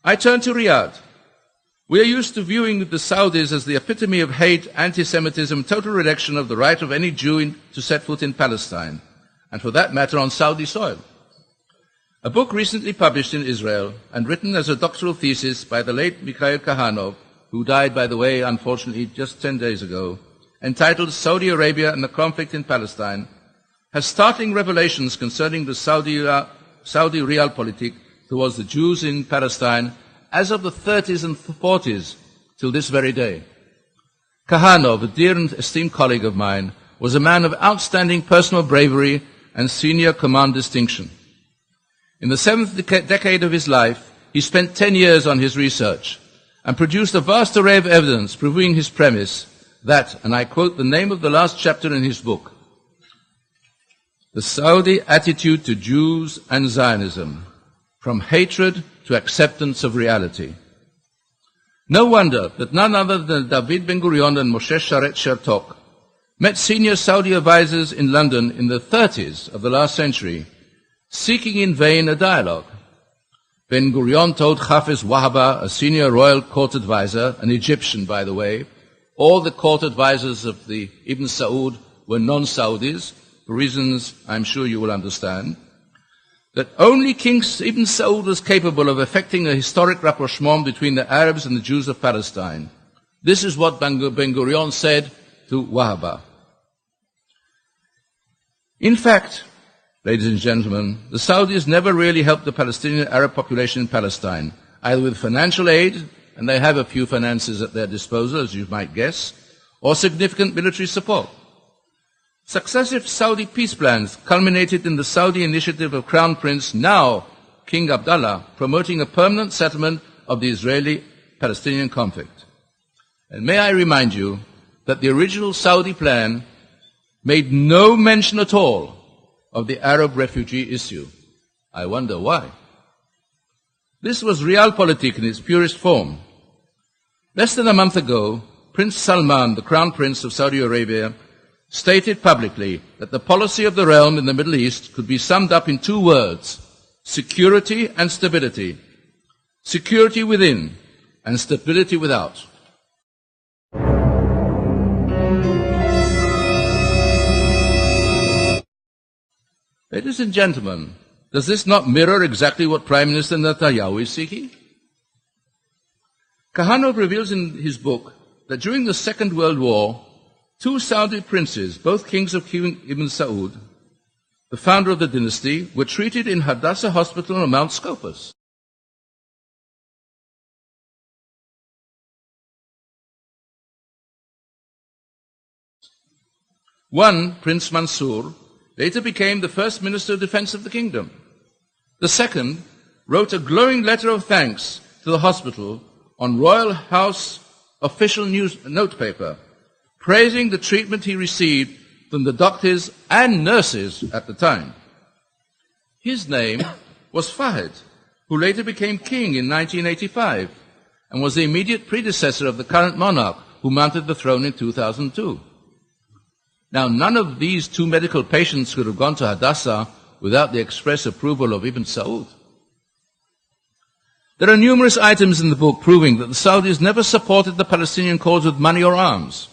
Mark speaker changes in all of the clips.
Speaker 1: I turn to Riyadh. We are used to viewing the Saudis as the epitome of hate, anti-Semitism, total rejection of the right of any Jew to set foot in Palestine, and for that matter on Saudi soil. A book recently published in Israel and written as a doctoral thesis by the late Mikhail Kahanov, who died, by the way, unfortunately, just 10 days ago, entitled Saudi Arabia and the Conflict in Palestine, has startling revelations concerning the Saudi realpolitik towards the Jews in Palestine as of the 30s and 40s till this very day. Kahanov, a dear and esteemed colleague of mine, was a man of outstanding personal bravery and senior command distinction. In the seventh decade of his life, he spent 10 years on his research and produced a vast array of evidence proving his premise that, and I quote the name of the last chapter in his book, "The Saudi attitude to Jews and Zionism, from hatred to acceptance of reality." No wonder that none other than David Ben-Gurion and Moshe Sharet Chertok met senior Saudi advisors in London in the 30s of the last century, seeking in vain a dialogue. Ben-Gurion told Hafez Wahaba, a senior royal court advisor, an Egyptian, by the way, all the court advisors of the Ibn Saud were non-Saudis, for reasons I'm sure you will understand, that only King Ibn Saud was capable of effecting a historic rapprochement between the Arabs and the Jews of Palestine. This is what Ben-Gurion said to Wahaba. In fact, ladies and gentlemen, the Saudis never really helped the Palestinian Arab population in Palestine, either with financial aid, and they have a few finances at their disposal, as you might guess, or significant military support. Successive Saudi peace plans culminated in the Saudi initiative of Crown Prince, now King Abdullah, promoting a permanent settlement of the Israeli-Palestinian conflict. And may I remind you that the original Saudi plan made no mention at all of the Arab refugee issue. I wonder why. This was realpolitik in its purest form. Less than a month ago, Prince Salman, the Crown Prince of Saudi Arabia, stated publicly that the policy of the realm in the Middle East could be summed up in two words: security and stability. Security within and stability without. Ladies and gentlemen, does this not mirror exactly what Prime Minister Netanyahu is seeking? Kahanov reveals in his book that during the Second World War, two Saudi princes, both kings of King Ibn Saud, the founder of the dynasty, were treated in Hadassah Hospital on Mount Scopus. One, Prince Mansour, later became the first Minister of Defense of the kingdom. The second wrote a glowing letter of thanks to the hospital on Royal House official notepaper, praising the treatment he received from the doctors and nurses at the time. His name was Fahd, who later became king in 1985 and was the immediate predecessor of the current monarch who mounted the throne in 2002. Now, none of these two medical patients could have gone to Hadassah without the express approval of Ibn Saud. There are numerous items in the book proving that the Saudis never supported the Palestinian cause with money or arms.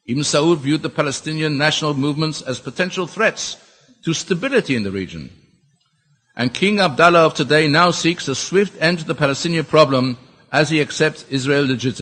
Speaker 1: Ibn Saud viewed the Palestinian national movements as potential threats to stability in the region. And King Abdullah of today now seeks a swift end to the Palestinian problem as he accepts Israel's legitimacy.